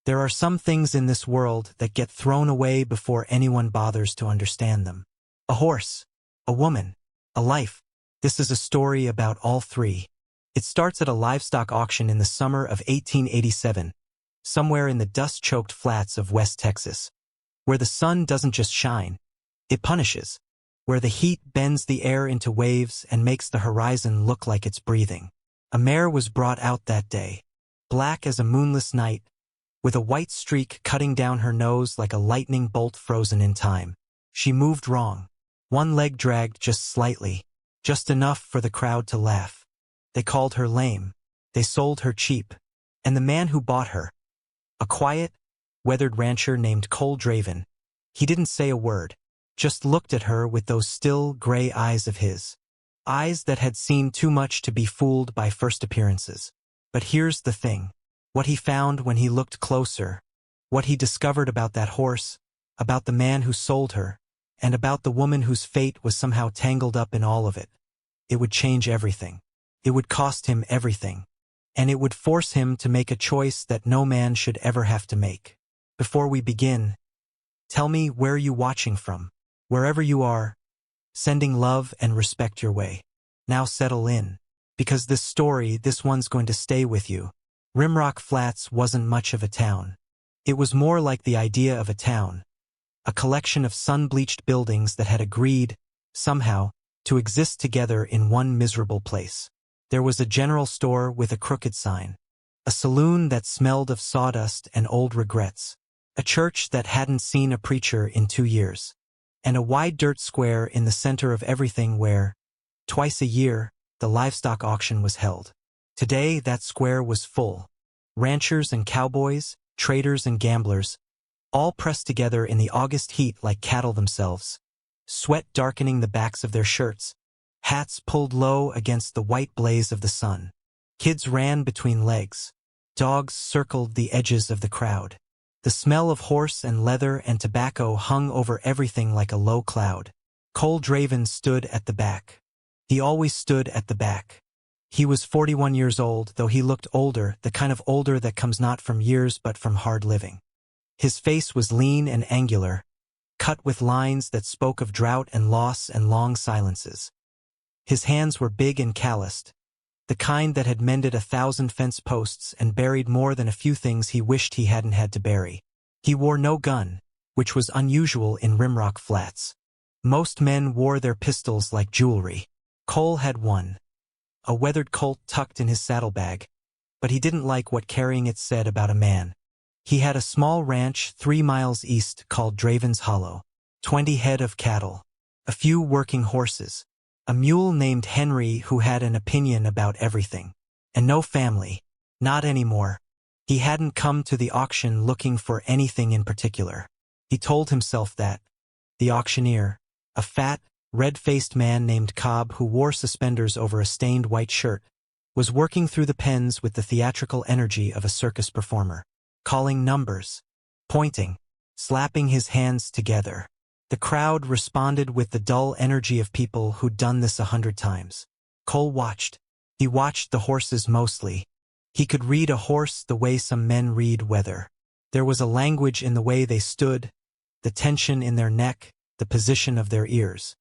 There are some things in this world that get thrown away before anyone bothers to understand them. A horse, a woman, a life. This is a story about all three. It starts at a livestock auction in the summer of 1887, somewhere in the dust-choked flats of West Texas, where the sun doesn't just shine, it punishes, where the heat bends the air into waves and makes the horizon look like it's breathing. A mare was brought out that day, black as a moonless night, with a white streak cutting down her nose like a lightning bolt frozen in time. She moved wrong. One leg dragged just slightly, just enough for the crowd to laugh. They called her lame. They sold her cheap. And the man who bought her, a quiet, weathered rancher named Cole Draven, he didn't say a word, just looked at her with those still, gray eyes of his. Eyes that had seen too much to be fooled by first appearances. But here's the thing. What he found when he looked closer, what he discovered about that horse, about the man who sold her, and about the woman whose fate was somehow tangled up in all of it. It would change everything. It would cost him everything. And it would force him to make a choice that no man should ever have to make. Before we begin, tell me where you watching from. Wherever you are, sending love and respect your way. Now settle in, because this story, this one's going to stay with you. Rimrock Flats wasn't much of a town. It was more like the idea of a town, a collection of sun-bleached buildings that had agreed, somehow, to exist together in one miserable place. There was a general store with a crooked sign, a saloon that smelled of sawdust and old regrets, a church that hadn't seen a preacher in 2 years, and a wide dirt square in the center of everything where, twice a year, the livestock auction was held. Today, that square was full. Ranchers and cowboys, traders and gamblers, all pressed together in the August heat like cattle themselves, sweat darkening the backs of their shirts, hats pulled low against the white blaze of the sun. Kids ran between legs. Dogs circled the edges of the crowd. The smell of horse and leather and tobacco hung over everything like a low cloud. Cole Draven stood at the back. He always stood at the back. He was 41 years old, though he looked older, the kind of older that comes not from years but from hard living. His face was lean and angular, cut with lines that spoke of drought and loss and long silences. His hands were big and calloused, the kind that had mended 1,000 fence posts and buried more than a few things he wished he hadn't had to bury. He wore no gun, which was unusual in Rimrock Flats. Most men wore their pistols like jewelry. Cole had one. A weathered Colt tucked in his saddlebag, but he didn't like what carrying it said about a man. He had a small ranch 3 miles east called Draven's Hollow, 20 head of cattle, a few working horses, a mule named Henry who had an opinion about everything, and no family, not anymore. He hadn't come to the auction looking for anything in particular. He told himself that. The auctioneer, a fat, red-faced man named Cobb who wore suspenders over a stained white shirt, was working through the pens with the theatrical energy of a circus performer, calling numbers, pointing, slapping his hands together. The crowd responded with the dull energy of people who'd done this 100 times. Cole watched. He watched the horses mostly. He could read a horse the way some men read weather. There was a language in the way they stood, the tension in their neck, the position of their ears.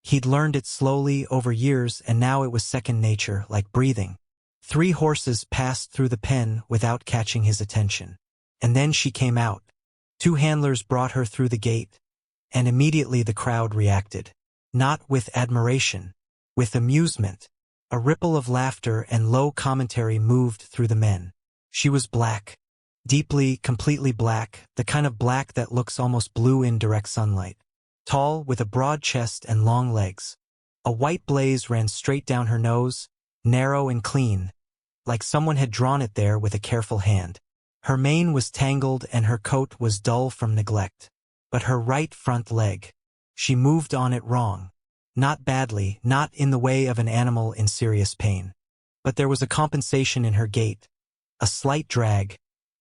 He'd learned it slowly over years, and now it was second nature, like breathing. 3 horses passed through the pen without catching his attention. And then she came out. 2 handlers brought her through the gate, and immediately the crowd reacted. Not with admiration, with amusement. A ripple of laughter and low commentary moved through the men. She was black. Deeply, completely black, the kind of black that looks almost blue in direct sunlight. Tall, with a broad chest and long legs. A white blaze ran straight down her nose, narrow and clean, like someone had drawn it there with a careful hand. Her mane was tangled and her coat was dull from neglect. But her right front leg, she moved on it wrong. Not badly, not in the way of an animal in serious pain. But there was a compensation in her gait, a slight drag,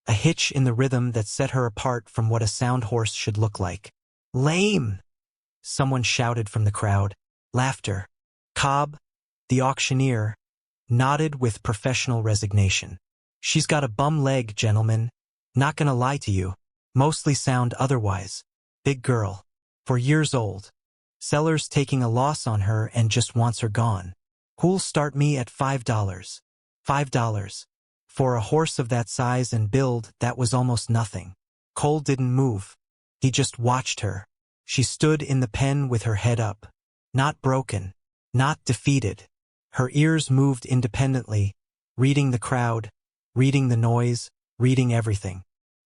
a hitch in the rhythm that set her apart from what a sound horse should look like. "Lame!" Someone shouted from the crowd. Laughter. Cobb, the auctioneer, nodded with professional resignation. "She's got a bum leg, gentlemen. Not gonna lie to you. Mostly sound otherwise. Big girl. 4 years old. Seller's taking a loss on her and just wants her gone. Who'll start me at $5? $5. For a horse of that size and build, that was almost nothing. Cole didn't move. He just watched her. She stood in the pen with her head up. Not broken. Not defeated. Her ears moved independently, reading the crowd, reading the noise, reading everything.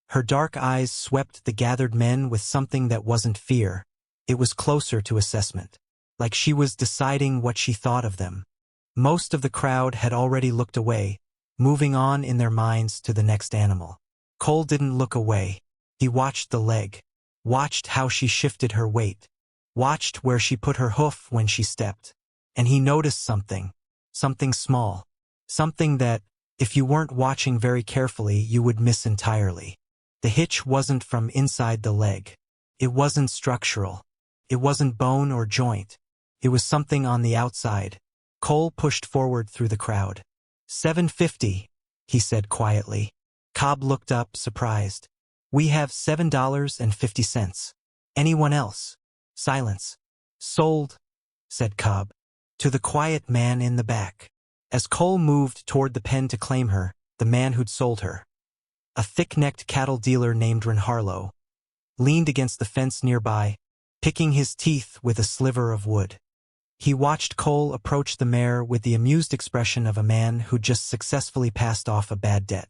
Her dark eyes swept the gathered men with something that wasn't fear. It was closer to assessment. Like she was deciding what she thought of them. Most of the crowd had already looked away, moving on in their minds to the next animal. Cole didn't look away. He watched the leg. Watched how she shifted her weight. Watched where she put her hoof when she stepped. And he noticed something. Something small. Something that, if you weren't watching very carefully, you would miss entirely. The hitch wasn't from inside the leg. It wasn't structural. It wasn't bone or joint. It was something on the outside. Cole pushed forward through the crowd. $7.50, he said quietly. Cobb looked up, surprised. We have $7.50. Anyone else? Silence. Sold, said Cobb. To the quiet man in the back. As Cole moved toward the pen to claim her, the man who'd sold her, a thick-necked cattle dealer named Ren Harlow, leaned against the fence nearby, picking his teeth with a sliver of wood. He watched Cole approach the mare with the amused expression of a man who just successfully passed off a bad debt.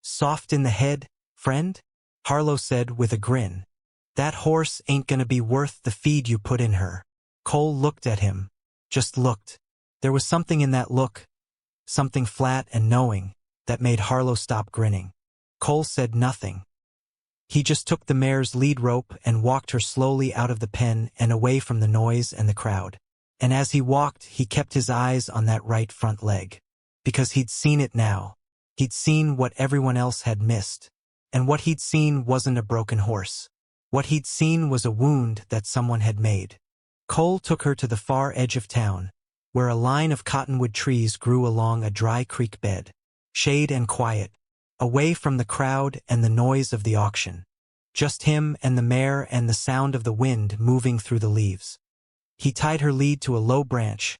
Soft in the head, friend? Harlow said with a grin. That horse ain't gonna be worth the feed you put in her. Cole looked at him. Just looked. There was something in that look, something flat and knowing, that made Harlow stop grinning. Cole said nothing. He just took the mare's lead rope and walked her slowly out of the pen and away from the noise and the crowd. And as he walked, he kept his eyes on that right front leg. Because he'd seen it now. He'd seen what everyone else had missed. And what he'd seen wasn't a broken horse. What he'd seen was a wound that someone had made. Cole took her to the far edge of town, where a line of cottonwood trees grew along a dry creek bed. Shade and quiet. Away from the crowd and the noise of the auction. Just him and the mare and the sound of the wind moving through the leaves. He tied her lead to a low branch,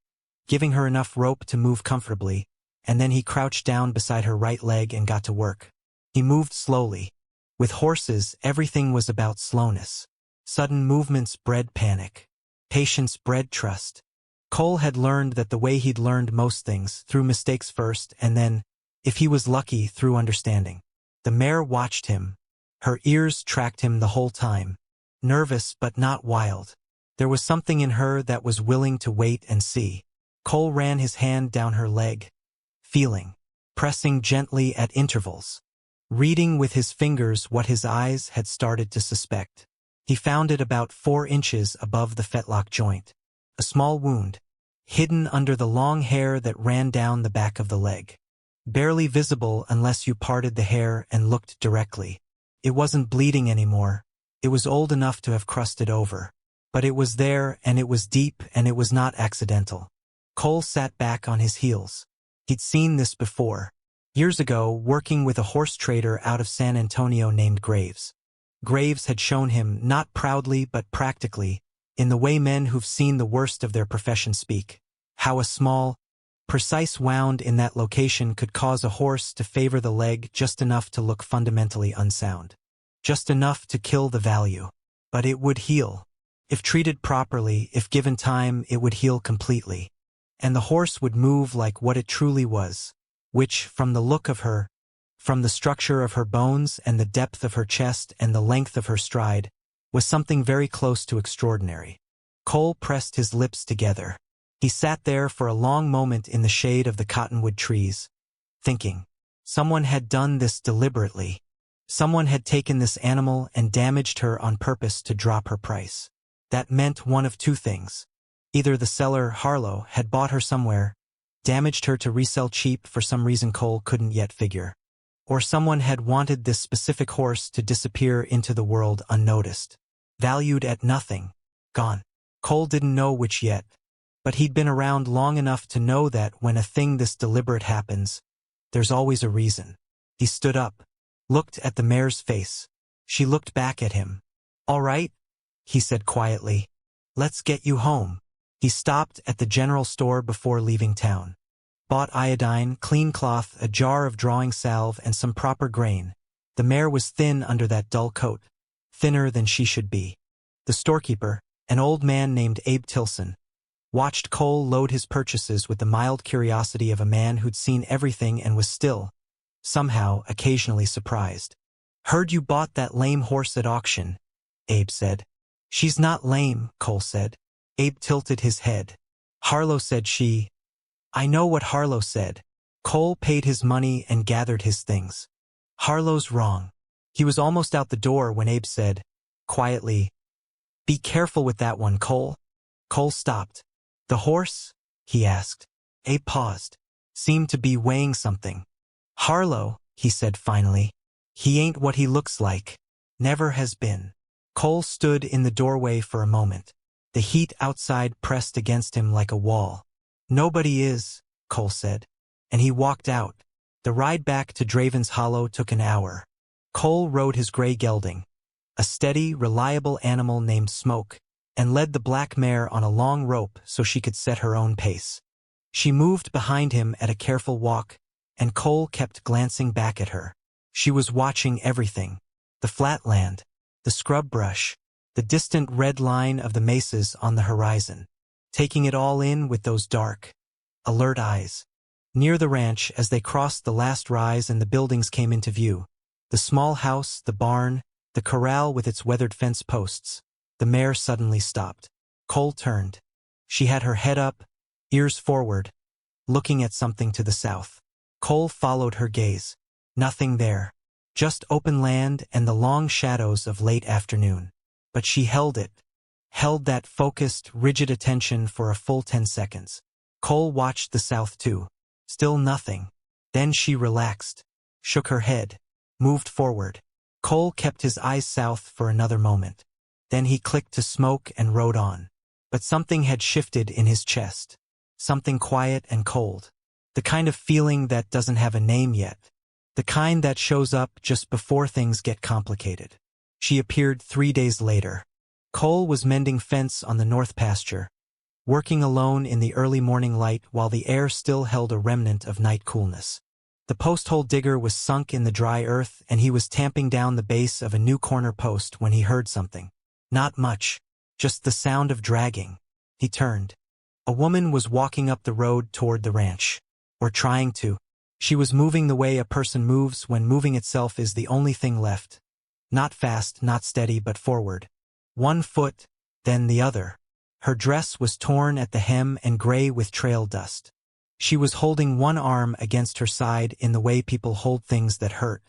giving her enough rope to move comfortably, and then he crouched down beside her right leg and got to work. He moved slowly. With horses, everything was about slowness. Sudden movements bred panic. Patience bred trust. Cole had learned that the way he'd learned most things, through mistakes first, and then, if he was lucky, through understanding. The mare watched him. Her ears tracked him the whole time. Nervous but not wild. There was something in her that was willing to wait and see. Cole ran his hand down her leg. Feeling. Pressing gently at intervals. Reading with his fingers what his eyes had started to suspect. He found it about 4 inches above the fetlock joint. A small wound. Hidden under the long hair that ran down the back of the leg. Barely visible unless you parted the hair and looked directly. It wasn't bleeding anymore. It was old enough to have crusted over. But it was there, and it was deep, and it was not accidental. Cole sat back on his heels. He'd seen this before. Years ago, working with a horse trader out of San Antonio named Graves. Graves had shown him, not proudly but practically, in the way men who've seen the worst of their profession speak, how a small, precise wound in that location could cause a horse to favor the leg just enough to look fundamentally unsound. Just enough to kill the value. But it would heal. If treated properly, if given time, it would heal completely. And the horse would move like what it truly was, which, from the look of her, from the structure of her bones and the depth of her chest and the length of her stride, was something very close to extraordinary. Cole pressed his lips together. He sat there for a long moment in the shade of the cottonwood trees, thinking. Someone had done this deliberately. Someone had taken this animal and damaged her on purpose to drop her price. That meant one of two things. Either the seller, Harlow, had bought her somewhere, damaged her to resell cheap for some reason Cole couldn't yet figure. Or someone had wanted this specific horse to disappear into the world unnoticed. Valued at nothing. Gone. Cole didn't know which yet. But he'd been around long enough to know that when a thing this deliberate happens, there's always a reason. He stood up. looked at the mare's face. She looked back at him. "All right," he said quietly. "Let's get you home." He stopped at the general store before leaving town. Bought iodine, clean cloth, a jar of drawing salve, and some proper grain. The mare was thin under that dull coat, thinner than she should be. The storekeeper, an old man named Abe Tilson, watched Cole load his purchases with the mild curiosity of a man who'd seen everything and was still, somehow, occasionally surprised. "Heard you bought that lame horse at auction," Abe said. "She's not lame," Cole said. Abe tilted his head. "Harlow said she—" "I know what Harlow said." Cole paid his money and gathered his things. "Harlow's wrong." He was almost out the door when Abe said, quietly, "Be careful with that one, Cole." Cole stopped. "The horse?" he asked. Abe paused, seemed to be weighing something. "Harlow," he said finally. "He ain't what he looks like. Never has been." Cole stood in the doorway for a moment. The heat outside pressed against him like a wall. "Nobody is," Cole said. And he walked out. The ride back to Draven's Hollow took an hour. Cole rode his gray gelding, a steady, reliable animal named Smoke, and led the black mare on a long rope so she could set her own pace. She moved behind him at a careful walk, and Cole kept glancing back at her. She was watching everything: the flat land, the scrub brush, the distant red line of the mesas on the horizon, taking it all in with those dark, alert eyes. Near the ranch, as they crossed the last rise and the buildings came into view, the small house, the barn, the corral with its weathered fence posts, the mare suddenly stopped. Cole turned. She had her head up, ears forward, looking at something to the south. Cole followed her gaze. Nothing there. Just open land and the long shadows of late afternoon. But she held that focused, rigid attention for a full 10 seconds. Cole watched the south too. Still nothing. Then she relaxed, shook her head, moved forward. Cole kept his eyes south for another moment. Then he clicked to Smoke and rode on. But something had shifted in his chest. Something quiet and cold. The kind of feeling that doesn't have a name yet. The kind that shows up just before things get complicated. She appeared 3 days later. Cole was mending fence on the north pasture, working alone in the early morning light while the air still held a remnant of night coolness. The post-hole digger was sunk in the dry earth and he was tamping down the base of a new corner post when he heard something. Not much, just the sound of dragging. He turned. A woman was walking up the road toward the ranch. Or trying to. She was moving the way a person moves when moving itself is the only thing left. Not fast, not steady, but forward. One foot, then the other. Her dress was torn at the hem and gray with trail dust. She was holding one arm against her side in the way people hold things that hurt.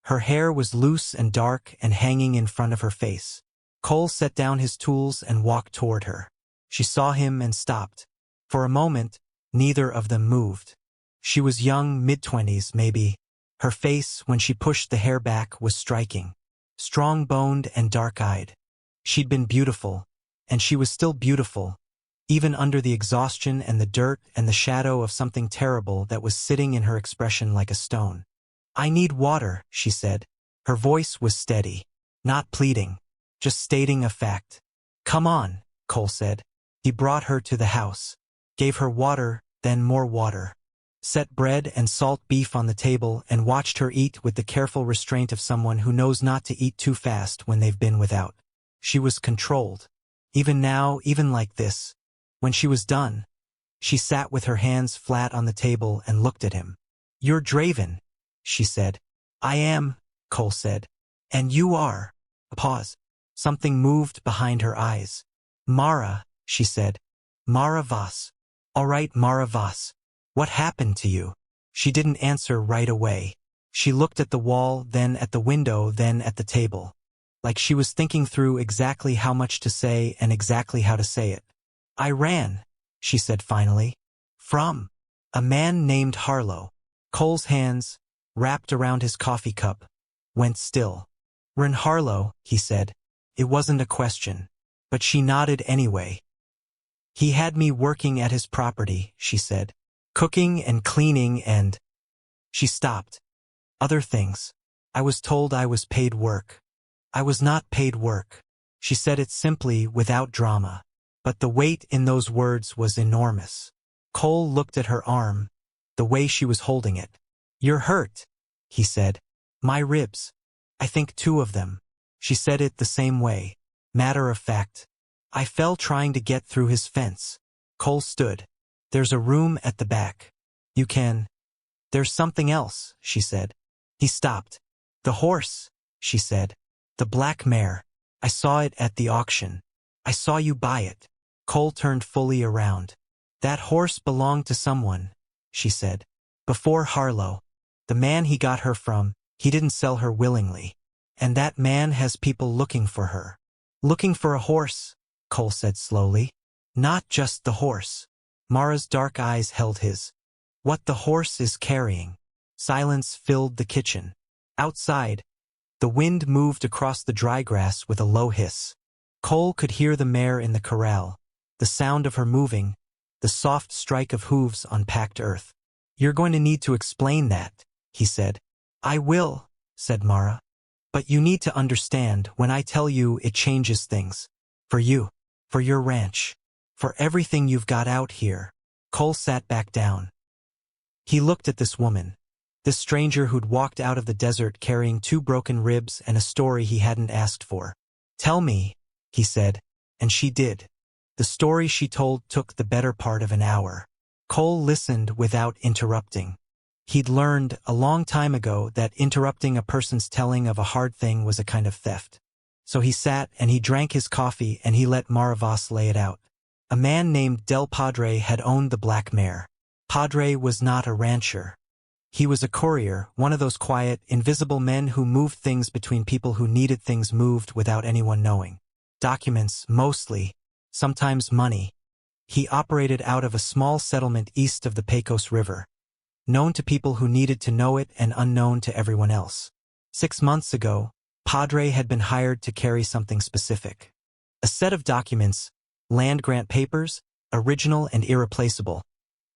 Her hair was loose and dark and hanging in front of her face. Cole set down his tools and walked toward her. She saw him and stopped. For a moment, neither of them moved. She was young, mid-20s maybe. Her face, when she pushed the hair back, was striking. Strong-boned and dark-eyed. She'd been beautiful, and she was still beautiful, even under the exhaustion and the dirt and the shadow of something terrible that was sitting in her expression like a stone. "I need water," she said. Her voice was steady, not pleading, just stating a fact. "Come on," Cole said. He brought her to the house, gave her water, then more water, set bread and salt beef on the table and watched her eat with the careful restraint of someone who knows not to eat too fast when they've been without. She was controlled. Even now, even like this. When she was done, she sat with her hands flat on the table and looked at him. "You're Draven," she said. "I am," Cole said. "And you are." A pause. Something moved behind her eyes. "Mara," she said. "Mara Voss." "All right, Mara Voss. What happened to you?" She didn't answer right away. She looked at the wall, then at the window, then at the table. Like she was thinking through exactly how much to say and exactly how to say it. "I ran," she said finally. "From a man named Harlow." Cole's hands, wrapped around his coffee cup, went still. "Ren Harlow," he said. It wasn't a question, but she nodded anyway. "He had me working at his property," she said. "Cooking and cleaning and—" She stopped. "Other things." I was told I was paid work. I was not paid work. She said it simply, without drama. But the weight in those words was enormous. Cole looked at her arm, the way she was holding it. You're hurt, he said. My ribs. I think 2 of them. She said it the same way. Matter of fact. I fell trying to get through his fence. Cole stood. There's a room at the back. You can. There's something else, she said. He stopped. The horse, she said. The black mare. I saw it at the auction. I saw you buy it. Cole turned fully around. That horse belonged to someone, she said. Before Harlow. The man he got her from, he didn't sell her willingly. And that man has people looking for her. Looking for a horse, Cole said slowly. Not just the horse. Mara's dark eyes held his. What the horse is carrying. Silence filled the kitchen. Outside, the wind moved across the dry grass with a low hiss. Cole could hear the mare in the corral, the sound of her moving, the soft strike of hooves on packed earth. You're going to need to explain that, he said. I will, said Mara. But you need to understand, when I tell you, it changes things. For you. For your ranch. For everything you've got out here. Cole sat back down. He looked at this woman. This stranger who'd walked out of the desert carrying 2 broken ribs and a story he hadn't asked for. Tell me, he said. And she did. The story she told took the better part of an hour. Cole listened without interrupting. He'd learned a long time ago that interrupting a person's telling of a hard thing was a kind of theft. So he sat and he drank his coffee and he let Maravas lay it out. A man named Del Padre had owned the black mare. Padre was not a rancher. He was a courier, one of those quiet, invisible men who moved things between people who needed things moved without anyone knowing. Documents, mostly. Sometimes money. He operated out of a small settlement east of the Pecos River. Known to people who needed to know it and unknown to everyone else. 6 months ago, Padre had been hired to carry something specific. A set of documents, land grant papers, original and irreplaceable,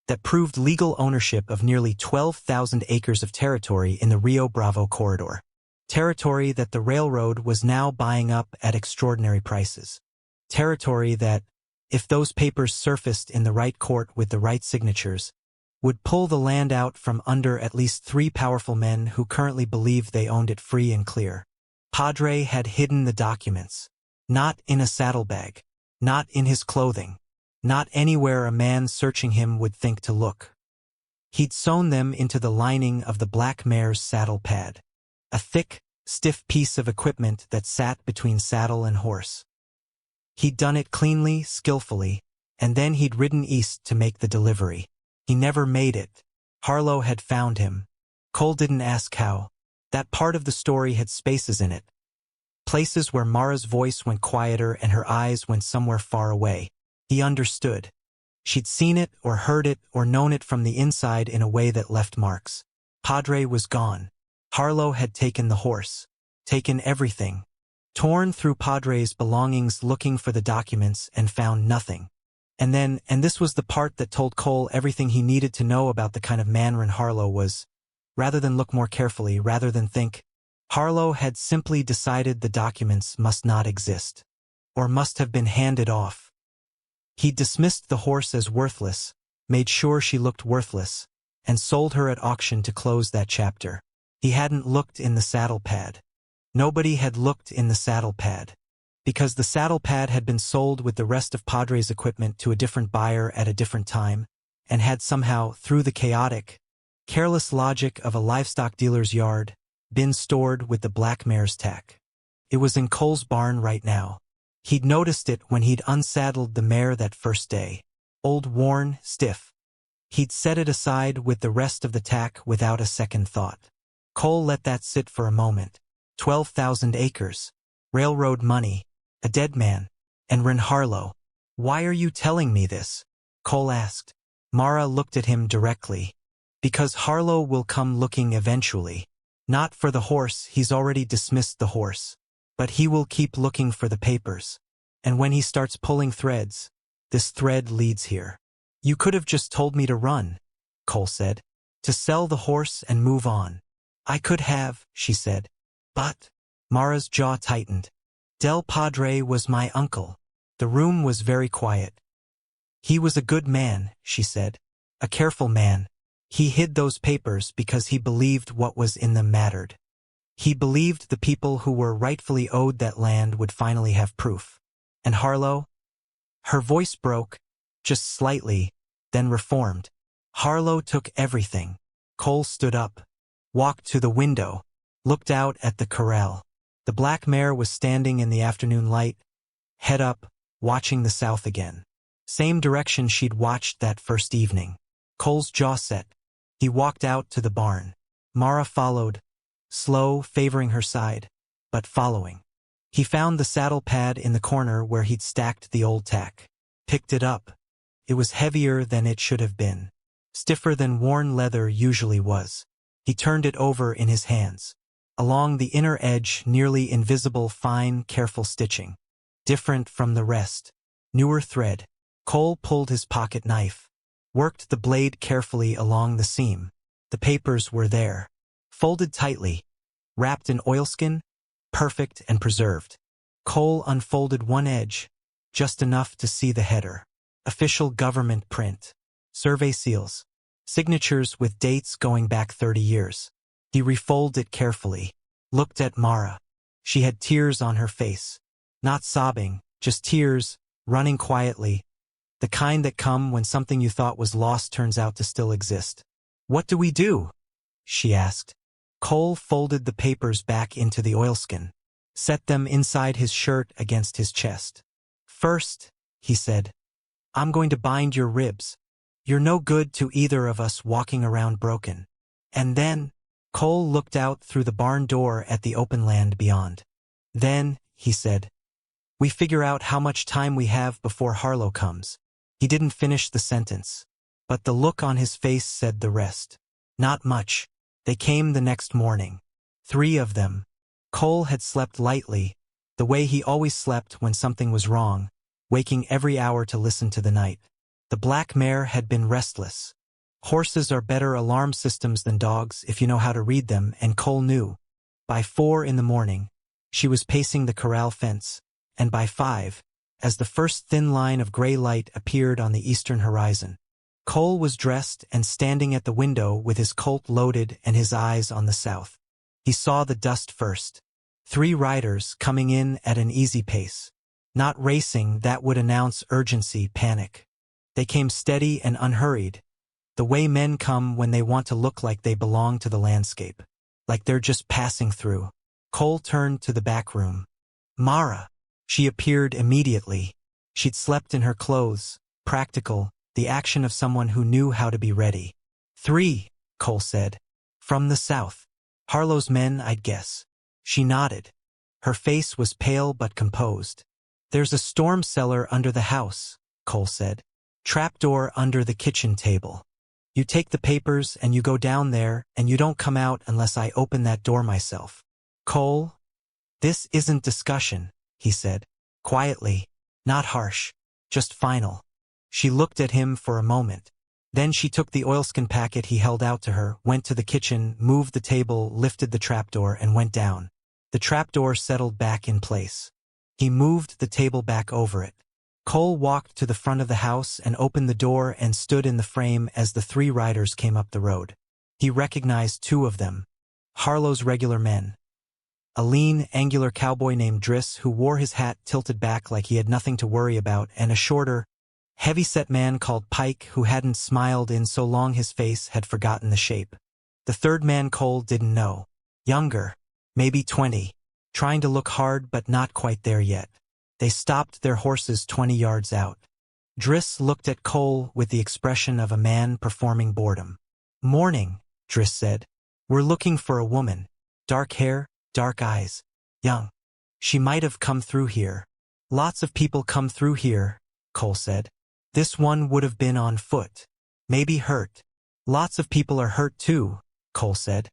that proved legal ownership of nearly 12,000 acres of territory in the Rio Bravo corridor. Territory that the railroad was now buying up at extraordinary prices. Territory that, if those papers surfaced in the right court with the right signatures, would pull the land out from under at least 3 powerful men who currently believed they owned it free and clear. Padre had hidden the documents. Not in a saddlebag. Not in his clothing. Not anywhere a man searching him would think to look. He'd sewn them into the lining of the black mare's saddle pad. A thick, stiff piece of equipment that sat between saddle and horse. He'd done it cleanly, skillfully, and then he'd ridden east to make the delivery. He never made it. Harlow had found him. Cole didn't ask how. That part of the story had spaces in it. Places where Mara's voice went quieter and her eyes went somewhere far away. He understood. She'd seen it or heard it or known it from the inside in a way that left marks. Padre was gone. Harlow had taken the horse. Taken everything. Torn through Padre's belongings looking for the documents and found nothing. And this was the part that told Cole everything he needed to know about the kind of man Harlow was. Rather than look more carefully, rather than think, Harlow had simply decided the documents must not exist. Or must have been handed off. He dismissed the horse as worthless, made sure she looked worthless, and sold her at auction to close that chapter. He hadn't looked in the saddle pad. Nobody had looked in the saddle pad. Because the saddle pad had been sold with the rest of Padre's equipment to a different buyer at a different time, and had somehow, through the chaotic, careless logic of a livestock dealer's yard, been stored with the black mare's tack. It was in Cole's barn right now. He'd noticed it when he'd unsaddled the mare that first day. Old, worn, stiff. He'd set it aside with the rest of the tack without a second thought. Cole let that sit for a moment. 12,000 acres. Railroad money. A dead man. And Harlow. Why are you telling me this? Cole asked. Mara looked at him directly. Because Harlow will come looking eventually. Not for the horse, he's already dismissed the horse. But he will keep looking for the papers. And when he starts pulling threads, this thread leads here. You could have just told me to run, Cole said. To sell the horse and move on. I could have, she said. But Mara's jaw tightened. Del Padre was my uncle. The room was very quiet. He was a good man, she said. A careful man. He hid those papers because he believed what was in them mattered. He believed the people who were rightfully owed that land would finally have proof. And Harlow? Her voice broke, just slightly, then reformed. Harlow took everything. Cole stood up, walked to the window, looked out at the corral. The black mare was standing in the afternoon light, head up, watching the south again. Same direction she'd watched that first evening. Cole's jaw set. He walked out to the barn. Mara followed, slow, favoring her side, but following. He found the saddle pad in the corner where he'd stacked the old tack. Picked it up. It was heavier than it should have been. Stiffer than worn leather usually was. He turned it over in his hands. Along the inner edge, nearly invisible fine, careful stitching. Different from the rest. Newer thread. Cole pulled his pocket knife. Worked the blade carefully along the seam. The papers were there. Folded tightly. Wrapped in oilskin. Perfect and preserved. Cole unfolded one edge. Just enough to see the header. Official government print. Survey seals. Signatures with dates going back 30 years. He refolded it carefully. Looked at Mara. She had tears on her face. Not sobbing, just tears, running quietly. The kind that come when something you thought was lost turns out to still exist. What do we do? She asked. Cole folded the papers back into the oilskin. Set them inside his shirt against his chest. First, he said, I'm going to bind your ribs. You're no good to either of us walking around broken. And then, Cole looked out through the barn door at the open land beyond. Then, he said, we figure out how much time we have before Harlow comes. He didn't finish the sentence, but the look on his face said the rest. Not much. They came the next morning. 3 of them. Cole had slept lightly, the way he always slept when something was wrong, waking every hour to listen to the night. The black mare had been restless. Horses are better alarm systems than dogs if you know how to read them, and Cole knew. By 4 in the morning, she was pacing the corral fence, and by 5, as the first thin line of gray light appeared on the eastern horizon, Cole was dressed and standing at the window with his Colt loaded and his eyes on the south. He saw the dust first. 3 riders coming in at an easy pace. Not racing, that would announce urgency, panic. They came steady and unhurried, the way men come when they want to look like they belong to the landscape, like they're just passing through. Cole turned to the back room. Mara. She appeared immediately. She'd slept in her clothes, practical, the action of someone who knew how to be ready. 3, Cole said. From the south. Harlow's men, I'd guess. She nodded. Her face was pale but composed. There's a storm cellar under the house, Cole said. Trapdoor under the kitchen table. You take the papers and you go down there and you don't come out unless I open that door myself. Cole? This isn't discussion, he said. Quietly. Not harsh. Just final. She looked at him for a moment. Then she took the oilskin packet he held out to her, went to the kitchen, moved the table, lifted the trapdoor, and went down. The trapdoor settled back in place. He moved the table back over it. Cole walked to the front of the house and opened the door and stood in the frame as the 3 riders came up the road. He recognized 2 of them. Harlow's regular men. A lean, angular cowboy named Driss who wore his hat tilted back like he had nothing to worry about, and a shorter, heavy-set man called Pike who hadn't smiled in so long his face had forgotten the shape. The 3rd man Cole didn't know. Younger, maybe 20, trying to look hard but not quite there yet. They stopped their horses 20 yards out. Driss looked at Cole with the expression of a man performing boredom. Morning, Driss said. We're looking for a woman. Dark hair, dark eyes. Young. She might have come through here. Lots of people come through here, Cole said. This one would have been on foot. Maybe hurt. Lots of people are hurt too, Cole said.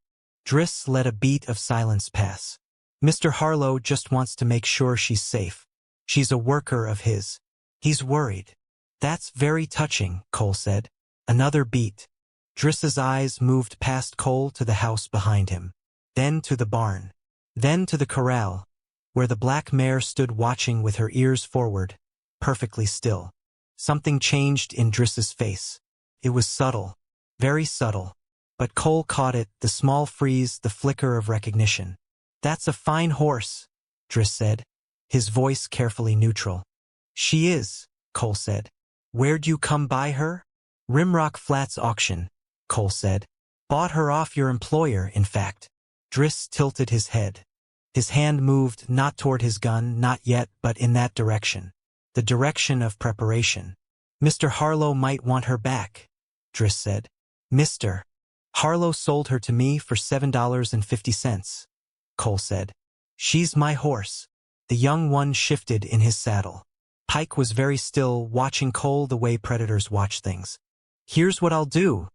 Driss let a beat of silence pass. Mr. Harlow just wants to make sure she's safe. She's a worker of his. He's worried. That's very touching, Cole said. Another beat. Driss's eyes moved past Cole to the house behind him. then to the barn, then to the corral, where the black mare stood watching with her ears forward, perfectly still. Something changed in Driss's face. It was subtle, very subtle, but Cole caught it, the small freeze, the flicker of recognition. "That's a fine horse," Driss said, his voice carefully neutral. "She is," Cole said. "Where'd you come by her?" "Rimrock Flats auction," Cole said. "Bought her off your employer, in fact." Driss tilted his head. His hand moved, not toward his gun, not yet, but in that direction. The direction of preparation. "Mr. Harlow might want her back," Driss said. "Mr. Harlow sold her to me for $7.50, Cole said. "She's my horse." The young one shifted in his saddle. Pike was very still, watching Cole the way predators watch things. "Here's what I'll do,"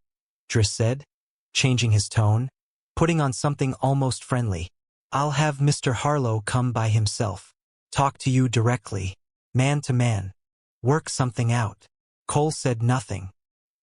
Driss said, changing his tone, putting on something almost friendly. "I'll have Mr. Harlow come by himself. Talk to you directly, man to man. Work something out." Cole said nothing.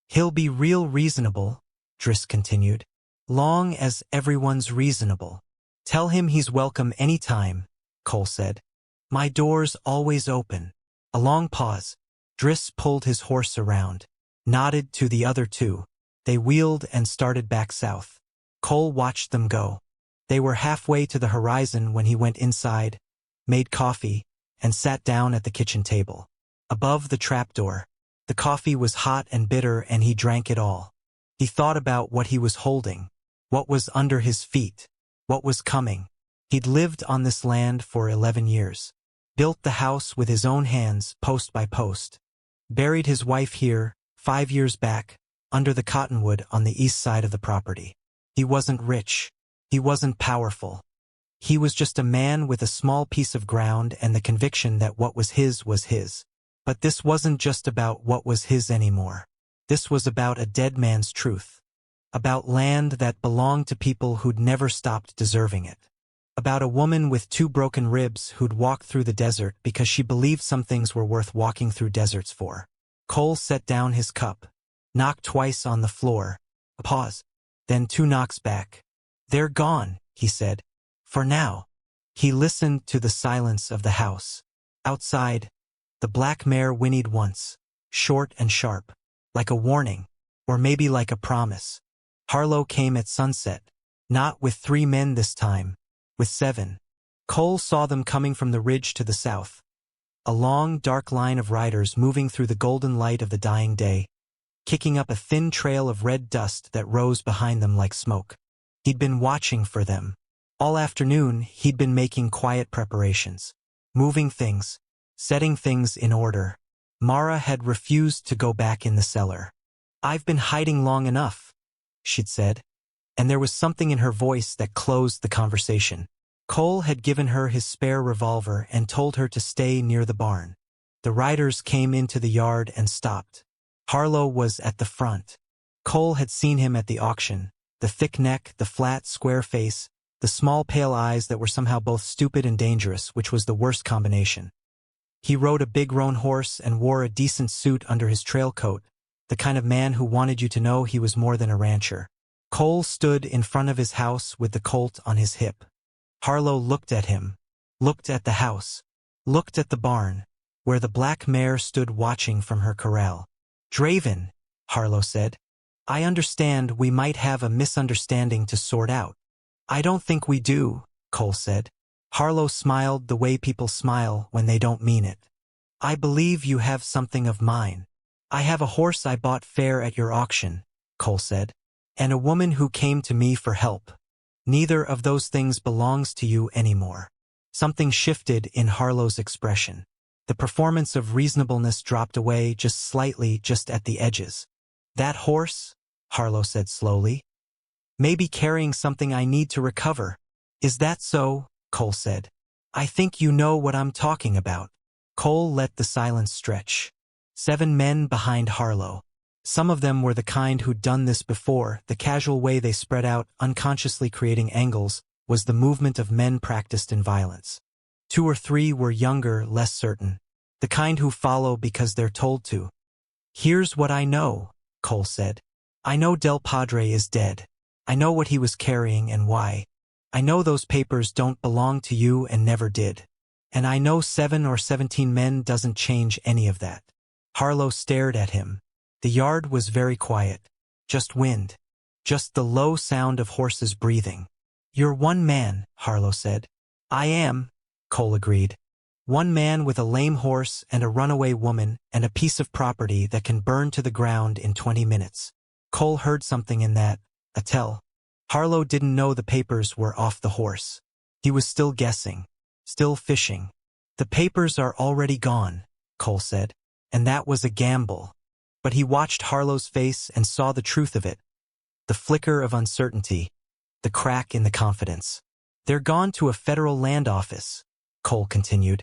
"He'll be real reasonable," Driss continued. "Long as everyone's reasonable. Tell him he's welcome any time," Cole said. "My door's always open." A long pause. Driss pulled his horse around, nodded to the other two. They wheeled and started back south. Cole watched them go. They were halfway to the horizon when he went inside, made coffee, and sat down at the kitchen table. Above the trapdoor, the coffee was hot and bitter, and he drank it all. He thought about what he was holding, what was under his feet, what was coming. He'd lived on this land for 11 years, built the house with his own hands, post by post, buried his wife here, 5 years back, under the cottonwood on the east side of the property. He wasn't rich. He wasn't powerful. He was just a man with a small piece of ground and the conviction that what was his was his. But this wasn't just about what was his anymore. This was about a dead man's truth. About land that belonged to people who'd never stopped deserving it. About a woman with 2 broken ribs who'd walked through the desert because she believed some things were worth walking through deserts for. Cole set down his cup, knocked twice on the floor, a pause, then 2 knocks back. "They're gone," he said. "For now." He listened to the silence of the house. Outside, the black mare whinnied once, short and sharp, like a warning, or maybe like a promise. Harlow came at sunset, not with 3 men this time, with 7. Cole saw them coming from the ridge to the south. A long, dark line of riders moving through the golden light of the dying day, kicking up a thin trail of red dust that rose behind them like smoke. He'd been watching for them. All afternoon, he'd been making quiet preparations, moving things, setting things in order. Mara had refused to go back in the cellar. "I've been hiding long enough," she'd said, and there was something in her voice that closed the conversation. Cole had given her his spare revolver and told her to stay near the barn. The riders came into the yard and stopped. Harlow was at the front. Cole had seen him at the auction, the thick neck, the flat, square face, the small pale eyes that were somehow both stupid and dangerous, which was the worst combination. He rode a big roan horse and wore a decent suit under his trail coat, the kind of man who wanted you to know he was more than a rancher. Cole stood in front of his house with the colt on his hip. Harlow looked at him, looked at the house, looked at the barn, where the black mare stood watching from her corral. "Draven," Harlow said, "I understand we might have a misunderstanding to sort out." "I don't think we do," Cole said. Harlow smiled the way people smile when they don't mean it. "I believe you have something of mine. I have a horse I bought fair at your auction," Cole said, "and a woman who came to me for help. Neither of those things belongs to you anymore." Something shifted in Harlow's expression. The performance of reasonableness dropped away just slightly, just at the edges. "That horse," Harlow said slowly, "may be carrying something I need to recover." "Is that so?" Cole said. "I think you know what I'm talking about." Cole let the silence stretch. 7 men behind Harlow. Some of them were the kind who'd done this before. The casual way they spread out, unconsciously creating angles, was the movement of men practiced in violence. 2 or 3 were younger, less certain. The kind who follow because they're told to. "Here's what I know," Cole said. "I know Del Padre is dead. I know what he was carrying and why. I know those papers don't belong to you and never did. And I know 7 or 17 men doesn't change any of that. Harlow stared at him. The yard was very quiet. Just wind. Just the low sound of horses breathing. You're one man, Harlow said. I am, Cole agreed. One man with a lame horse and a runaway woman and a piece of property that can burn to the ground in 20 minutes. Cole heard something in that, a tell. Harlow didn't know the papers were off the horse. He was still guessing, still fishing. The papers are already gone, Cole said, and that was a gamble. But he watched Harlow's face and saw the truth of it. The flicker of uncertainty, the crack in the confidence. They're gone to a federal land office, Cole continued.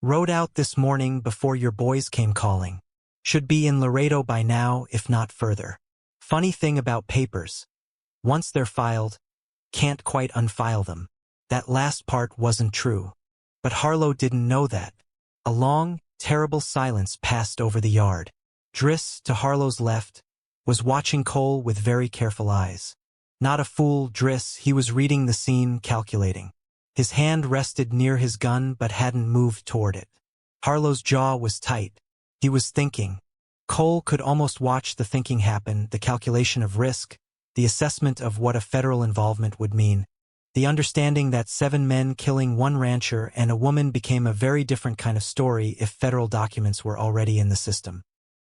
Rode out this morning before your boys came calling. Should be in Laredo by now, if not further. Funny thing about papers. Once they're filed, can't quite unfile them. That last part wasn't true. But Harlow didn't know that. A long, terrible silence passed over the yard. Driss, to Harlow's left, was watching Cole with very careful eyes. Not a fool, Driss, he was reading the scene, calculating. His hand rested near his gun but hadn't moved toward it. Harlow's jaw was tight. He was thinking. Cole could almost watch the thinking happen, the calculation of risk, the assessment of what a federal involvement would mean, the understanding that 7 men killing 1 rancher and a woman became a very different kind of story if federal documents were already in the system.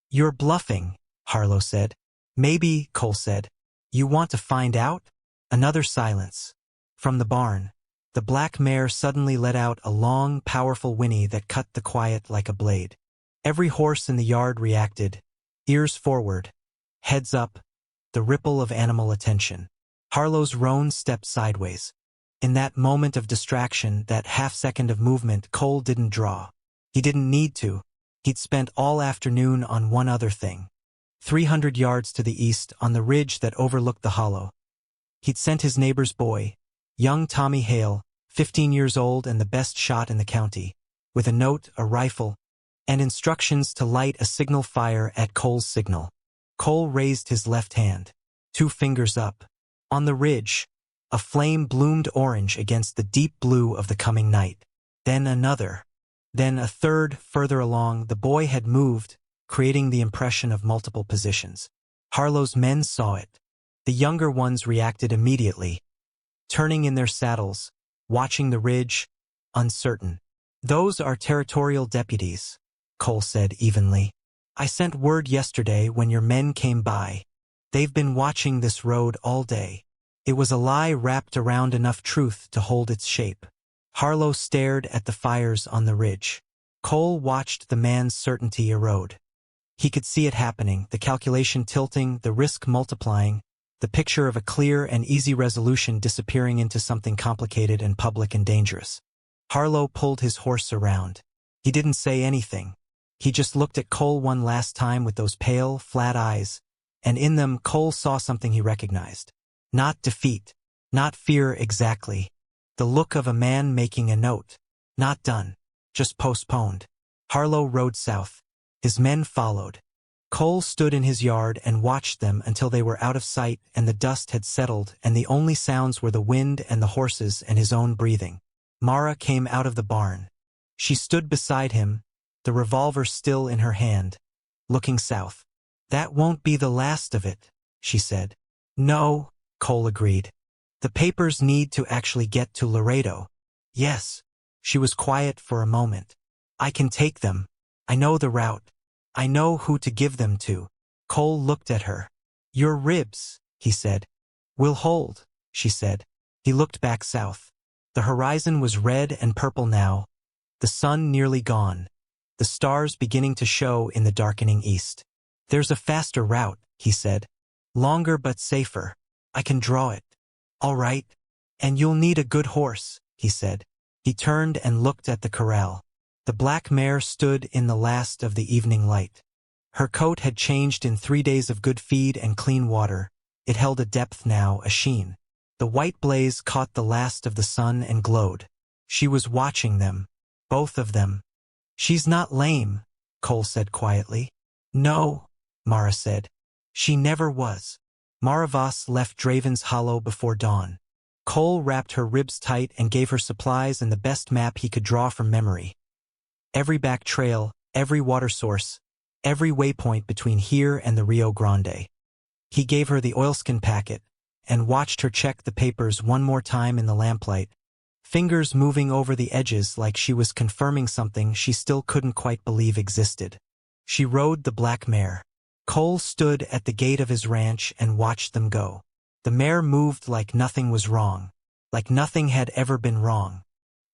You're bluffing, Harlow said. Maybe, Cole said. You want to find out? Another silence. From the barn, the black mare suddenly let out a long, powerful whinny that cut the quiet like a blade. Every horse in the yard reacted, ears forward, heads up, the ripple of animal attention. Harlow's roan stepped sideways. In that moment of distraction, that half-second of movement, Cole didn't draw. He didn't need to. He'd spent all afternoon on one other thing. 300 yards to the east, on the ridge that overlooked the hollow. He'd sent his neighbor's boy, young Tommy Hale, 15 years old and the best shot in the county, with a note, a rifle, and instructions to light a signal fire at Cole's signal. Cole raised his left hand, 2 fingers up. On the ridge, a flame bloomed orange against the deep blue of the coming night. Then another. Then a third. Further along, the boy had moved, creating the impression of multiple positions. Harlow's men saw it. The younger ones reacted immediately, turning in their saddles, watching the ridge, uncertain. Those are territorial deputies, Cole said evenly. I sent word yesterday when your men came by. They've been watching this road all day. It was a lie wrapped around enough truth to hold its shape. Harlow stared at the fires on the ridge. Cole watched the man's certainty erode. He could see it happening, the calculation tilting, the risk multiplying, the picture of a clear and easy resolution disappearing into something complicated and public and dangerous. Harlow pulled his horse around. He didn't say anything. He just looked at Cole one last time with those pale, flat eyes, and in them Cole saw something he recognized. Not defeat, not fear exactly. The look of a man making a note. Not done, just postponed. Harlow rode south. His men followed. Cole stood in his yard and watched them until they were out of sight and the dust had settled and the only sounds were the wind and the horses and his own breathing. Mara came out of the barn. She stood beside him, the revolver still in her hand, looking south. That won't be the last of it, she said. No, Cole agreed. The papers need to actually get to Laredo. Yes. She was quiet for a moment. I can take them. I know the route. I know who to give them to. Cole looked at her. Your ribs, he said. Will hold, she said. He looked back south. The horizon was red and purple now, the sun nearly gone, the stars beginning to show in the darkening east. There's a faster route, he said. Longer but safer. I can draw it. All right. And you'll need a good horse, he said. He turned and looked at the corral. The black mare stood in the last of the evening light. Her coat had changed in 3 days of good feed and clean water. It held a depth now, a sheen. The white blaze caught the last of the sun and glowed. She was watching them, both of them. She's not lame, Cole said quietly. No, Mara said. She never was. Maravas left Draven's Hollow before dawn. Cole wrapped her ribs tight and gave her supplies and the best map he could draw from memory. Every back trail, every water source, every waypoint between here and the Rio Grande. He gave her the oilskin packet and watched her check the papers one more time in the lamplight, fingers moving over the edges like she was confirming something she still couldn't quite believe existed. She rode the black mare. Cole stood at the gate of his ranch and watched them go. The mare moved like nothing was wrong, like nothing had ever been wrong.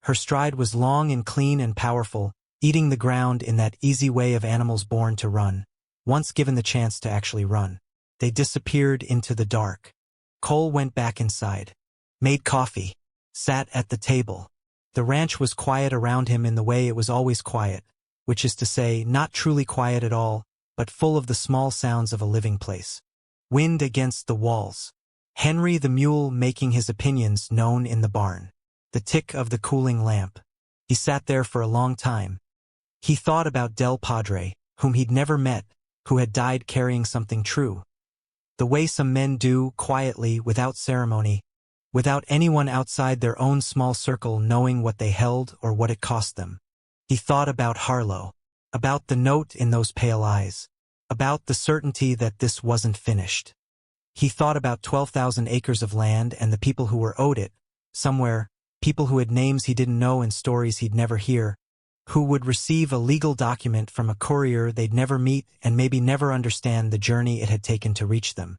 Her stride was long and clean and powerful, eating the ground in that easy way of animals born to run, once given the chance to actually run. They disappeared into the dark. Cole went back inside, made coffee, sat at the table. The ranch was quiet around him in the way it was always quiet, which is to say, not truly quiet at all, but full of the small sounds of a living place. Wind against the walls. Henry the mule making his opinions known in the barn. The tick of the cooling lamp. He sat there for a long time. He thought about Del Padre, whom he'd never met, who had died carrying something true. The way some men do, quietly, without ceremony, without anyone outside their own small circle knowing what they held or what it cost them. He thought about Harlow, about the note in those pale eyes, about the certainty that this wasn't finished. He thought about 12,000 acres of land and the people who were owed it, somewhere, people who had names he didn't know and stories he'd never hear, who would receive a legal document from a courier they'd never meet and maybe never understand the journey it had taken to reach them.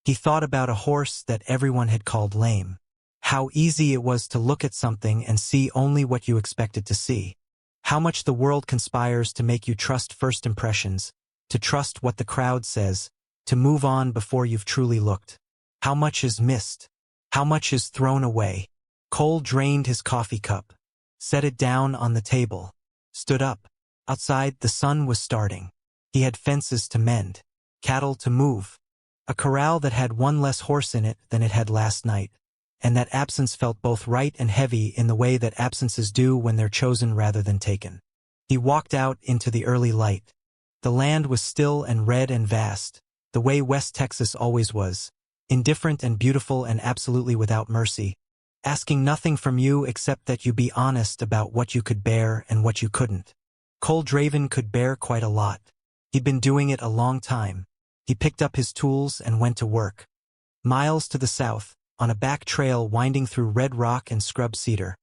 He thought about a horse that everyone had called lame. How easy it was to look at something and see only what you expected to see. How much the world conspires to make you trust first impressions, to trust what the crowd says, to move on before you've truly looked. How much is missed? How much is thrown away? Cole drained his coffee cup, set it down on the table, stood up. Outside, the sun was starting. He had fences to mend, cattle to move, a corral that had one less horse in it than it had last night, and that absence felt both right and heavy in the way that absences do when they're chosen rather than taken. He walked out into the early light. The land was still and red and vast, the way West Texas always was, indifferent and beautiful and absolutely without mercy, asking nothing from you except that you be honest about what you could bear and what you couldn't. Cole Draven could bear quite a lot. He'd been doing it a long time. He picked up his tools and went to work. Miles to the south, on a back trail winding through red rock and scrub cedar,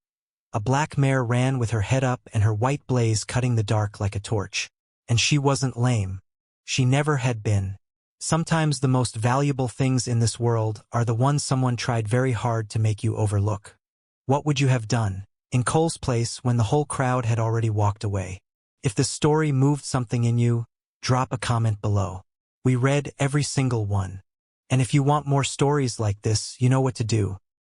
a black mare ran with her head up and her white blaze cutting the dark like a torch. And she wasn't lame. She never had been. Sometimes the most valuable things in this world are the ones someone tried very hard to make you overlook. What would you have done, in Cole's place, when the whole crowd had already walked away? If the story moved something in you, drop a comment below. We read every single one. And if you want more stories like this, you know what to do.